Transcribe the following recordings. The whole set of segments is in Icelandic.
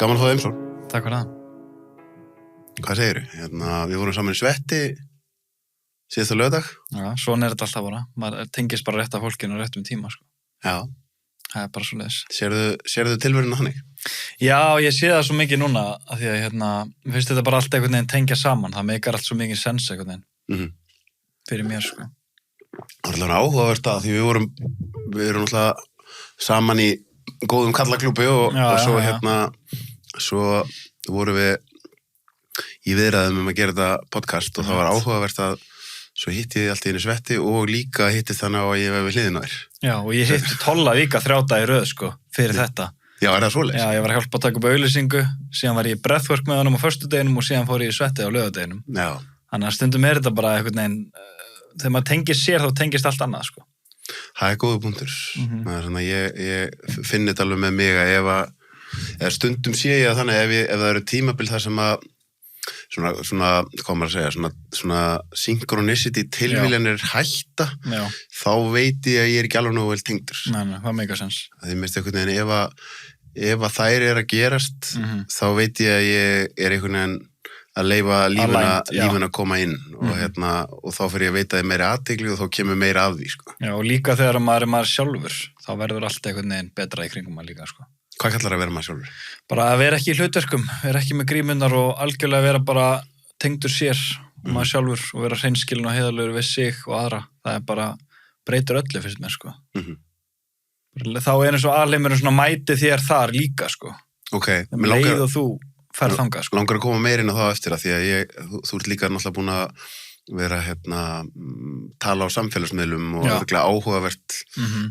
Gaman að fá þeim svo. Takk fyrir það. Hvað segirðu? Við vorum saman í Svetti síðasta laugardag. Já, svona þetta alltaf bara. Maður tengist bara rétt af fólkinu á réttum tíma, sko. Já. Það bara svoleiðis. Sérðu tilveruna þannig? Já, ég sé það svo mikið núna af því að mér finnst þetta bara allt einhvern veginn tengja saman. Það meikar allt svo mikið sens einhvern veginn. Fyrir mér, sko. Það var alveg áhugavert að því við erum alltaf saman í góðum kallaklúbbi og svo vorum við í viðræðum að gera þetta podcast og það var áhugavert að svo hitti ég allt í einu Svetti og líka hitti þannig að ég var við hliðina þér. Já, og ég hitti Tolla líka 3 daga í röð, sko, fyrir þetta. Já, er það svoleiðis? Já, ég var að hjálpa að taka upp auglýsingu, síðan var ég í breathwork með honum á föstudeginum og síðan fór ég í Svetti á laugardeginum. Já. Þannig að stundum er þetta bara einhvern veginn, þegar maður tengist sér þá tengist allt annað, sko. Það góður punktur. Það er svona, ég finn þetta alveg með mig að ef stundum sé ég að þannig ef það eru tímabil þar sem að svona hvað maður að segja, svona synchronicity tilviljanir hætta, þá veit ég að ég er ekki alveg nógu vel tengdur. Nei, það meikar sens. Því mér einhvern veginn ef að þær að gerast, þá veit ég að ég er einhvern veginn að leyfa lífuna að koma inn og þá fyrir ég að veita þið meiri athygli og þá kemur meiri af því, sko. Já, og líka þegar maður er maður sjálfur, þá verður allt einhvern veginn betra í kringum maður líka, sko. Hvað kallar að vera maður sjálfur? Bara að vera ekki í hlutverkum, vera ekki með grímundar og algjörlega vera bara tengdur sér maður sjálfur og vera hreinskilinn og heiðarlegur við sig og aðra. Það er bara breytir öllu fyrst mér, sko. Þá er eins og alheimurinn svona mæti þér þar líka, sko. Ok. Leið og þú ferð þangað, sko. Langar að koma meir inn á það eftir að því að þú ert líka náttúrulega búin að vera tala á samfélagsmiðlum og örgulega áhugavert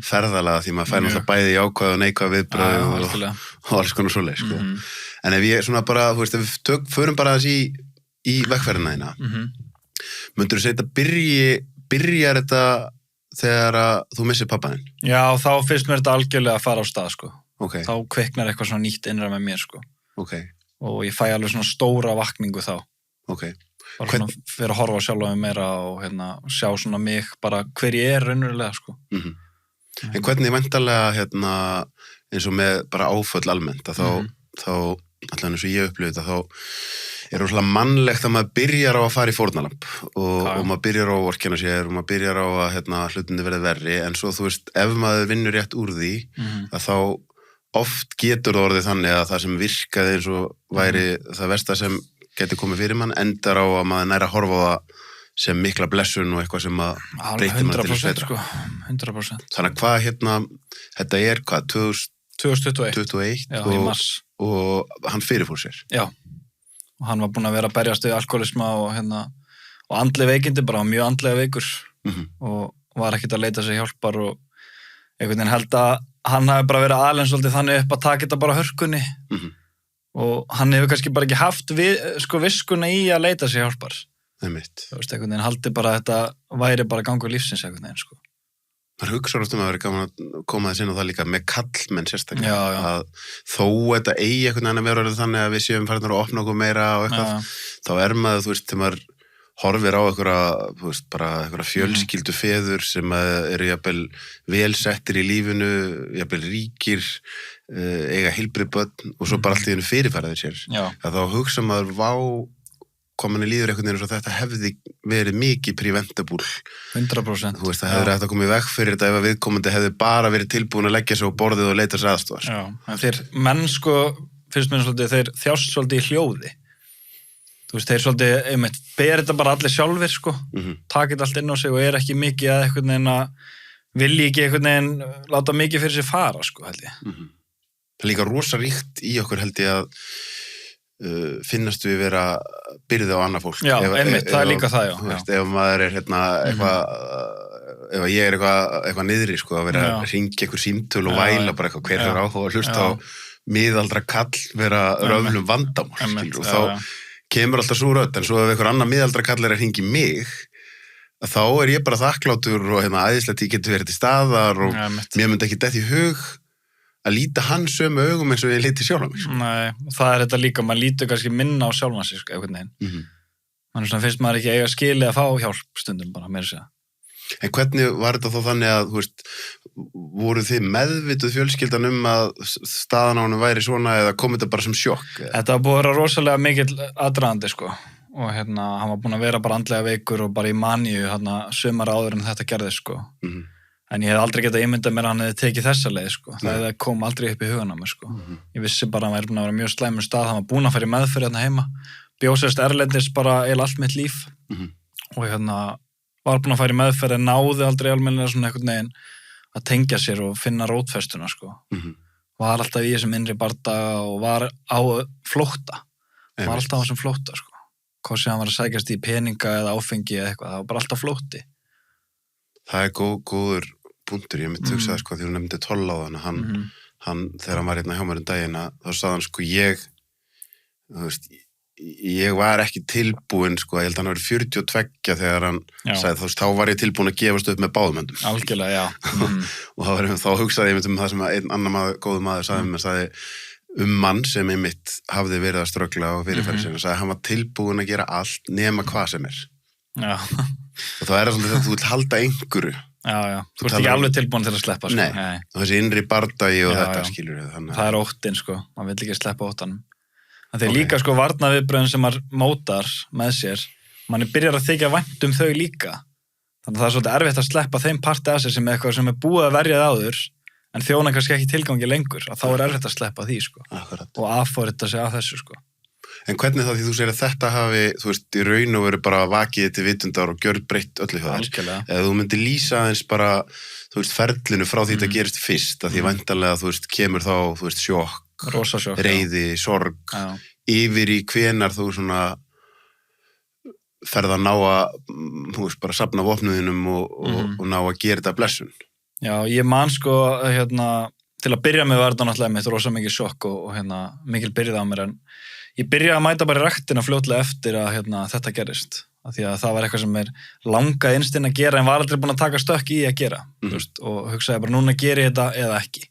ferðalega því maður fær náttúrulega bæði jákvæð og neikvæð viðbrögð og alls konar svoleið, sko. En ef ég svona bara, þú veist, ef við förum bara aðeins í veggferðina þína, myndirðu segja þetta byrjar þetta þegar að þú missir pabbaðinn? Já, þá finnst mér þetta algjörlega að fara á stað, sko. Okay. Þá kviknar eitthvað svona nýtt innra með mér, sko. Okay. Og ég fæ alveg svona stóra vakningu þá. Okay. Bara svona fyrir að horfa sjálf á mig meira og sjá svona mig bara hver ég er raunverulega, sko. En hvernig væntanlega eins og með bara áföll almennt að þá allavega eins og ég upplifði þetta, þá er rosalega mannlegt að maður byrjar á að fara í fórnalamb og maður byrjar á að vorkenna sér og maður byrjar á að hlutinni verði verri, en svo þú veist, ef maður vinnur rétt úr því að þá oft getur það orðið þannig að það sem virkaði eins og væri það versta sem geti komið fyrir mann endar á að maður næra að horfa á það sem mikla blessun og eitthvað sem að breytir mann til sveitra. Sko, 100%. Þannig að hvað þetta er hvað, 2021? Já, í mars. Og hann fyrirfór sér? Já, og hann var búinn að vera að berjast við alkoholisma og andleg veikindi, bara mjög andlega veikur og var ekkert að leita sér hjálpar og einhvern veginn held að hann hafi bara verið aðeins svolítið þannig upp að taka þetta bara hörkunni og hann hefur kannski bara ekki haft viskuna í að leita sér hjálpar. Það er mitt. Þú veist, einhvern veginn haldi bara að þetta væri bara gangur lífsins einhvern veginn, sko. Maður hugsa oft að vera gaman að koma þess inn á það líka með kallmenn sérstaklega. Já. Að þó þetta eigi einhvern veginn að vera þannig að við séum farin að opna okkur meira og eitthvað, þá er maður, þú veist, þegar maður horfir á einhverja fjölskyldu feður sem eru jafnvel velsettir í lífinu, jafnvel ríkir, eiga heilbrigð börn og svo bara allt í einu fyrirfæraðir sér. Að þá hugsa maður hvað manni líður einhvern veginn eins og þetta hefði verið mikið preventable. 100%. Þú veist, það hefði hægt að koma í veg fyrir þetta ef að viðkomandi hefði bara verið tilbúin að leggja sig á borðið og leita sér aðstofar. Já, en þeir menn finnst mér svolítið, þeir þjást svolítið í hljóði. Þú veist, þeir svolítið, einmitt, ber þetta bara allir sjálfir, sko, takit allt inn á sig og er ekki mikið að einhvern veginn að vilji ekki einhvern veginn láta mikið fyrir sig fara, sko, held ég. Það er líka rosa ríkt í okkur, held ég, að finnast við vera byrði á annað fólk. Já, einmitt, það er líka það, já. Þú veist, ef maður er ef ég er eitthvað niðri, sko, að vera að hringja einhver símtöl og væla bara eitthvað, hver hefur áhuga að hlusta á miðaldra kall vera röflum vandamál, skilur, og þá kemur alltaf svo rödd, en svo ef einhver annar miðaldra kall er að hringja mig, þá er ég bara þakklátur og æðislegt ég getur verið til staðar og mér myndi ekki dett í hug að líta hann sömu augum eins og ég líti sjálf á mig. Nei, það er þetta líka, maður lítur kannski minna á sjálfan sig, einhvern veginn. Þannig svona finnst maður ekki eiga skilið að fá hjálp stundum bara, meira að segja. En hvernig var þetta þá þannig að, þú veist, voru þið meðvituð fjölskyldan að staðan á honum væri svona eða kom þetta bara sem sjokk? Þetta var búið að vera rosalega mikill aðdragandi, sko. Og hann var búinn að vera bara andlega veikur og bara í maníu sumar áður en þetta gerðist, sko. En ég hef aldrei getað ímyndað mér að hann hefði tekið þessa leið, sko. Það kom aldrei upp í hugan á mér, sko. Ég vissi bara að hann væri búinn að vera mjög slæmur stað, hann var búinn að fara í meðferð heima, bjósast erlendis bara eiginlega allt mitt líf. Og var búinn að fara í meðferð en náði aldrei almennilega svona einhvern veginn að tengja sér og finna rótfestuna, sko. Var alltaf í þessum innri bardaga og var á flótta. Var alltaf á þessum flótta, sko. Hvað sem hann var að sækjast í peninga eða áfengi eða eitthvað, það var bara alltaf flótti. Það góður punktur, ég myndi hugsaði, sko, því hún nefndi Tolla á hann, þegar hann var hérna hjá mér daginn, þá sagði hann, sko, þú veist, ég var ekki tilbúinn, sko, ég held að hann var 42 þegar hann sagði, þú veist, þá var ég tilbúinn að gefast upp með báðum höndum. Algjörlega, já. Og þá hugsaði ég það sem einn annar góður maður sagði mann sem einmitt hafði verið að ströggla og fyrirfæri sinni og sagði að hann var tilbúinn að gera allt nema hvað sem er. Já. Og þá það svolítið að þú vilt halda einhverju. Já. Þú ert ekki alveg tilbúinn til að sleppa, sko. Nei. Og þessi innri bardagi og þetta, skilur við. Það óttinn, sko. Man vill ekki sleppa óttanum. En þeir líka, sko, varnarviðbrögðin sem maður mótar með sér, manni byrjar að þykja vænt þau líka. Þannig að það svolítið erfitt að sleppa þeim parti af sér sem eitthvað sem búið að verja áður, en þjóna kannski ekki tilgangi lengur, að þá erfitt að sleppa því, sko. Akkurat. Og aðforrita sig að þessu, sko. En hvernig þá því þú segir að þetta hafi, þú veist, í raun og veru bara vakið til vitundar og gjörbreytt öllu hjá þér. Algjörlega. Eða þú myndir lýsa aðeins bara, þú veist, ferlinu frá því þetta gerist fyrst, að því væntanlega, þú veist, kemur þá, þú veist, sjokk, Rosasjokk, reiði, sorg, yfir í hvenar þú svona ferð að ná að, þú veist, bara safna vopnuðinum og ná að gera þetta blessun. Já, ég man, sko, til að byrja með var þetta náttúrulega mitt rosa mikið sjokk og mikil byrjað á mér, en ég byrjaði að mæta bara í ræktina fljótlega eftir að þetta gerist, af því að það var eitthvað sem langaði innst inn að gera en var aldrei búin að taka stökk í að gera, þú veist, og hugsaði bara núna geri ég þetta eða ekki.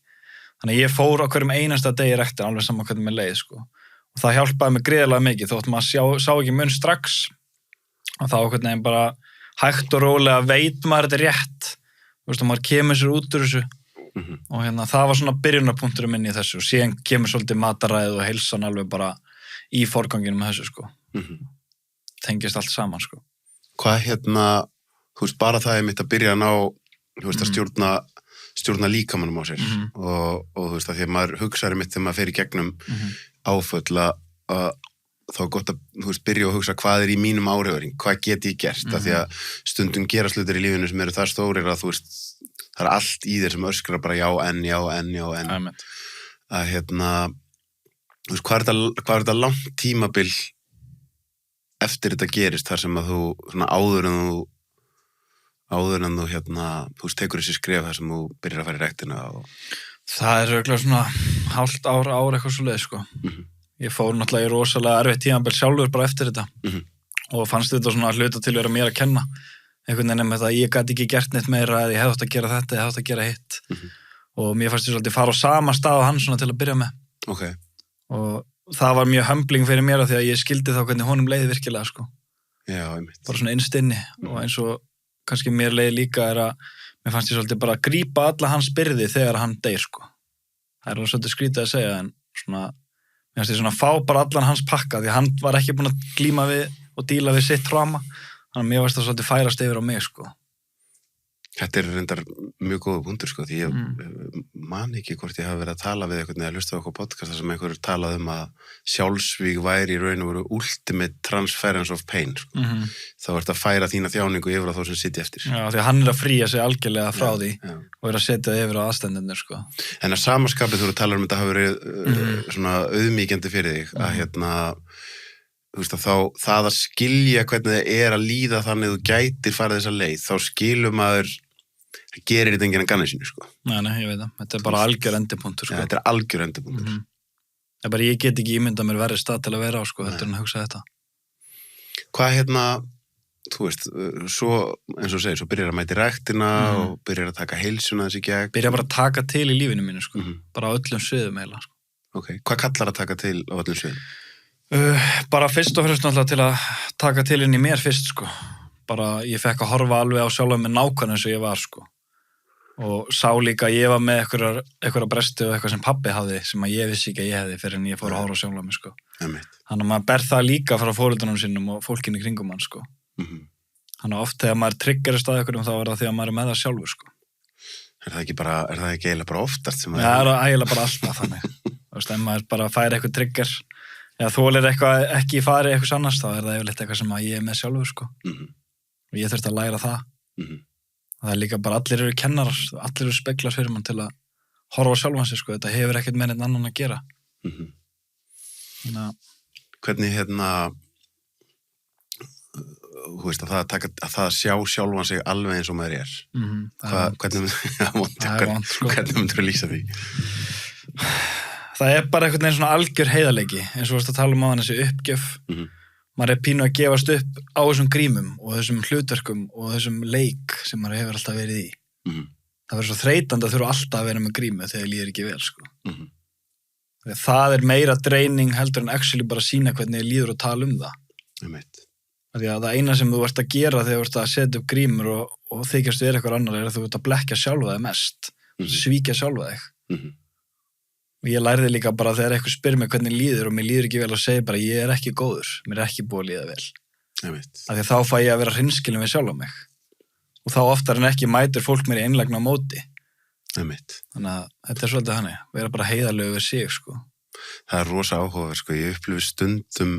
Þannig að ég fór á hverjum einasta degi í ræktina, alveg saman hvernig mér leið, sko. Og það hjálpaði mig gríðarlega mikið, þótt maður sá ekki mun strax, og þá hvernig ég bara hægt og rólega veit maður þetta rétt, þú veist, og maður kemur sér út úr þessu, og það var svona byrjunarpunkturinn minn í þessu, og síðan kemur svolítið mataræðið og heilsan alveg bara í forganginum með þessu, sko. Tengist allt saman, sko. Hvað þú veist, bara það mitt að byrja að ná, þú veist, að stjórna líkamannum á sér og þú veist, að því að maður hugsaði mitt þegar maður fer í gegnum áföll að þá er gott að, þú veist, byrja að hugsa hvað í mínum áhrifurinn, hvað get ég gert, af því að stundum gera hlutir í lífinu sem eru það stórir að, þú veist, það er allt í þér sem öskrar bara já en. Að þú veist, hvað er þetta langt tímabil eftir þetta gerist þar sem að þú, svona áður en þú þú veist, tekur þessi skref þar sem þú byrjar að fara í ræktina og... Það örugglega svona hálft ár eitthvað svo leið, sko. Ég fór náttúrulega í rosalega erfitt tímabil sjálfur bara eftir þetta og fannst þetta svona hluta til að vera mér að kenna. Einhvern veginn með það, ég gat ekki gert neitt meira eða ég hefði átt að gera þetta, ég hefði átt að gera hitt. Og mér fannst ég svolítið fara á sama stað og hann svona til að byrja með. Okay. Og það var mjög humbling fyrir mér af því að ég skildi þá hvernig honum leiði virkilega, sko. Já, einmitt. Bara svona innst inni og eins og kannski mér leiði líka að mér fannst ég svolítið bara að grípa alla hans byrði þegar hann deyr, sko. Það er svolítið skrítið að segja en svona, mér fannst ég svona fá bara allan hans pakka því hann var ekki búinn að glíma við og díla við sitt trauma, þannig að mér fannst það svolítið færast yfir á mig, sko. Þetta reyndar mjög góða punktur, sko, því ég man ekki hvort ég hafi verið að tala við eitthvað eða hlusta á okkur podcast sem einhverjur talað að sjálfsvíg væri í raun og veru ultimate transference of pain, sko. Þá ert að færa þína þjáningu yfir á þá sem sitja eftir. Já, því að hann að fría sig algjörlega frá því og að setja það yfir á aðstandinir, sko. En að samaskapið þú talar þetta hafi verið svona auðmýkjandi fyrir þig að þú veist að það að skilja hvernig það að líða þannig þú gætir farið þessa leið, þá skilur maður gerir þetta enginn að ganna sínu, sko. Nei, ég veit það. Þetta bara algjör endipunktur, sko. Þetta algjör endipunktur. Það bara, ég get ekki ímyndað mér verri stað til að vera á, sko, heldur en að hugsa þetta. Hvað þú veist, svo, eins og segir, svo byrjar að mæti ræktina og byrjar að taka heilsuna þessi gegn. Byrjar bara að taka til í lífinu mínu, sko. Bara á öllum sviðum eiginlega, sko. Ok, hvað kallar að taka til á öllum sviðum? Bara fyrst og fremst náttúrulega til að taka til inn í mér fyrst, sko. bara ég fekk að horfa alveg á sjálfa mig nákvæmlega eins og ég var, sko. Og sá líka að ég var með einhverja bresti og eitthvað sem pabbi hafði sem að ég vissi ekki að ég hefði fyrir en ég fór að horfa á sjálfa mig, sko. Þannig að maður ber það líka frá foreldrunum sínum og fólkinu í kringum hann, sko. Þannig að oft þegar maður triggerist að einhverjum þá er það því að maður er með það sjálfur, sko. Er það ekki eiginlega bara oftast sem það er eiginlega bara alltaf þannig. Þú veist, ef maður bara fær eitthvað trigger eða þolir eitthvað ekki fari eitthvað annars, þá er það yfirleitt eitthvað sem að ég er með sjálfur, sko. Og ég þurfti að læra það. Það er líka bara allir eru kennarar, allir eru speglar fyrir mann til að horfa á sjálfan sig, sko. Þetta hefur ekkert með einn annan að gera. Hvernig, þú veist, að það sjá sjálfan sig alveg eins og maður er. Hvernig myndir þú lýsa því? Það er bara einhvern veginn svona algjör heiðarleiki, eins og varst að tala um á hann þessi uppgjöf. Maður er pínu að gefast upp á þessum grímum og þessum hlutverkum og þessum leik sem maður hefur alltaf verið í. Það verður svo þreytandi að þurfa alltaf að vera með grímu þegar líður ekki vel, sko. Það er meira dreining heldur en actually bara sína hvernig líður og tala um það. Því að það eina sem þú ert að gera þegar þú ert að setja upp grímur og þykjast vera eitthvað annar er að þú ert að blekkja sjálfa þig mest, svíkja sjálfa þig. Og ég lærði líka bara þegar eitthvað spyr mig hvernig líður og mér líður ekki vel og segja bara ég er ekki góður, mér er ekki búið að líða vel. Af því þá fæ ég að vera hreinskilinn við sjálfa mig. Og þá oftar en ekki mætir fólk mér í einlægni á móti. Þannig að þetta er svolítið hannig, vera bara heiðarlegu við sig, sko. Það er rosa áhugaverð, sko. Ég upplifi stundum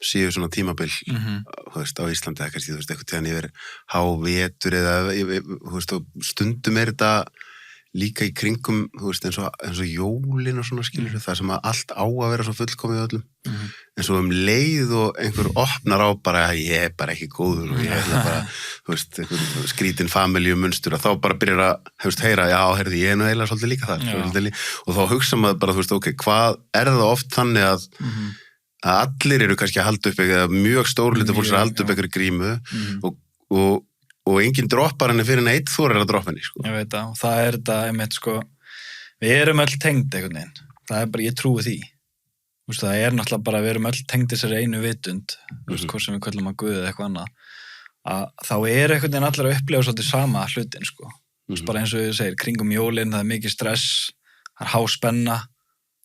séu svona tímabil, þú veist, á Íslandi eða kannski, þú veist, eitthvað þegar yfir hávetur eða, þú veist, stundum er þetta líka í kringum, þú veist, eins og jólin og svona skilur, það sem að allt á að vera svo fullkomið öllum, en svo leið og einhver opnar á bara að ég er bara ekki góður og ég er bara, þú veist, einhver skrítin familjumunnstur að þá bara byrjar að, hefst, heyra, já, heyrði, ég er nú eiginlega svolítið líka þar, og þá hugsa maður bara, þú veist, ok, hvað er það oft þannig að allir eru kannski að halda upp eitthvað, mjög stórlítið fólks að halda upp eitthvað grímu og enginn droppar henni fyrir en eitt þorir að droppa henni, sko. Ég veit það, og það er þetta, einmitt, sko, við erum öll tengd einhvern veginn, það er bara, ég trúi því. Þú veist, það er náttúrulega bara, við erum öll tengd þessari einu vitund, þú veist, hvort sem við köllum að Guð eða eitthvað annað, að þá er einhvern veginn allir að upplifa svolítið sama hlutin, sko. Þú veist, bara eins og ég segir, kringum jólin, það er mikið stress, það er háspenna,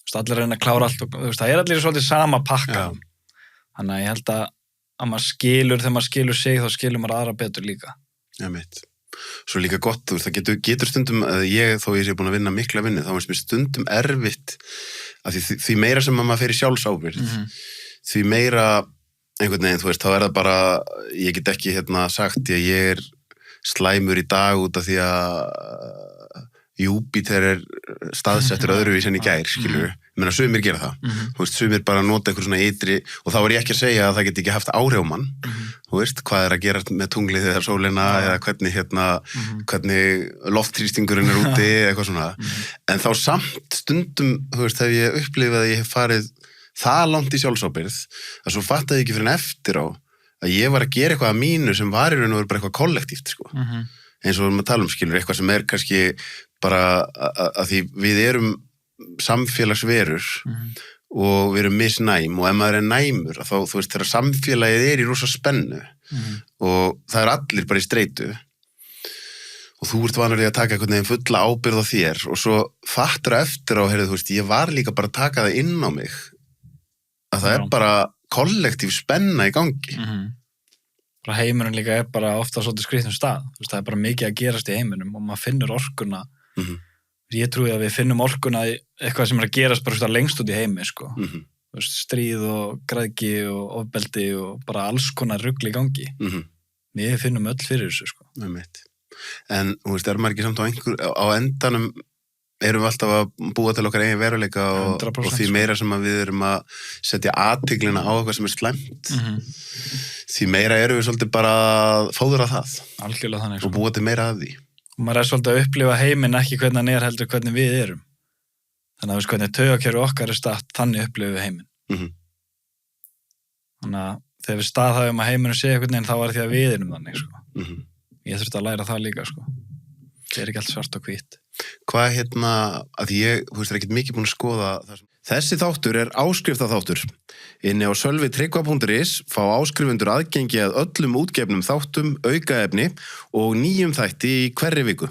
þú veist, allir reyna að klára allt og, þú veist, það er allir svolítið sama pakka. Þannig að ég held að maður skilur, þegar maður skilur sig, þá skilur maður aðra betur líka. Já, mitt. Svo líka gott, þú veist, það getur stundum að þó ég sé búin að vinna mikla vinnu, þá finnst mér stundum erfitt að því meira sem maður fer í sjálfsábyrgð, því meira einhvern veginn, þú veist, þá er það bara, ég get ekki sagt að ég er slæmur í dag út af því að Júpíter er staðsettur öðruvísi en í gær, skilur. Ég meina, sumir gera það. Þú veist, sumir bara nota eitthvað svona ytri, og þá er ég ekki að segja að það geti ekki haft áhrif á mann. Þú veist, hvað er að gera með tunglið þegar sólina, eða hvernig loftþrýstingurinn er úti, eitthvað svona. En þá samt stundum, þú veist, hef ég upplifað að ég hef farið það langt í sjálfsábyrgð, að svo fattaði ég ekki fyrir en eftir á, að ég var að gera eitthvað að mínu sem var í raun og veru bara eitthvað kollektíft, sko. Eins og maður tala skilur, eitthvað sem er kannski bara að því við erum samfélagsverur og við erum misnæm og ef maður er næmur þá, þú veist, þegar samfélagið er í rosa spennu og það er allir bara í streitu og þú ert vanur í að taka einhvern veginn fulla ábyrgð á þér og svo fattur eftir á, heyrðu, þú veist, ég var líka bara að taka það inn á mig að það er bara kollektív spenna í gangi. Heimurinn líka er bara ofta svolítið skrýttum stað. Þú veist, það er bara mikið að gerast í heiminum og maður finnur orkuna. Ég trúi að við finnum orkuna í eitthvað sem er að gerast bara lengst út í heimi, sko. Þú veist, stríð og græðgi og ofbeldi og bara alls konar rugl í gangi. Við finnum öll fyrir þessu, sko. En, þú veist, er maður ekki samt á endanum erum við alltaf að búa til okkar eigin veruleika og því meira sem að við erum að setja athyglina á eitthvað sem er slæmt því meira erum við svolítið bara að fóðra það algjörlega þannig, og búa til meira af því og maður er svolítið að upplifa heiminn ekki hvernig hann er heldur hvernig við erum þannig að þú veist hvernig taugakerfi okkar er statt þannig upplifum við heiminn þannig að þegar við staðhæfum að heiminn sé eitthvað en þá er því að við erum þannig sko. Ég þurfti að læra það líka sko. Það er ekki allt svart og hvítt Hvað að ég, þú veist, er ekkert mikið búin að skoða það Þessi þáttur áskriftaþáttur. Inni á sölvitryggva.is fá áskrifundur aðgengi að öllum útgefnum þáttum, aukaefni og nýjum þætti í hverri viku.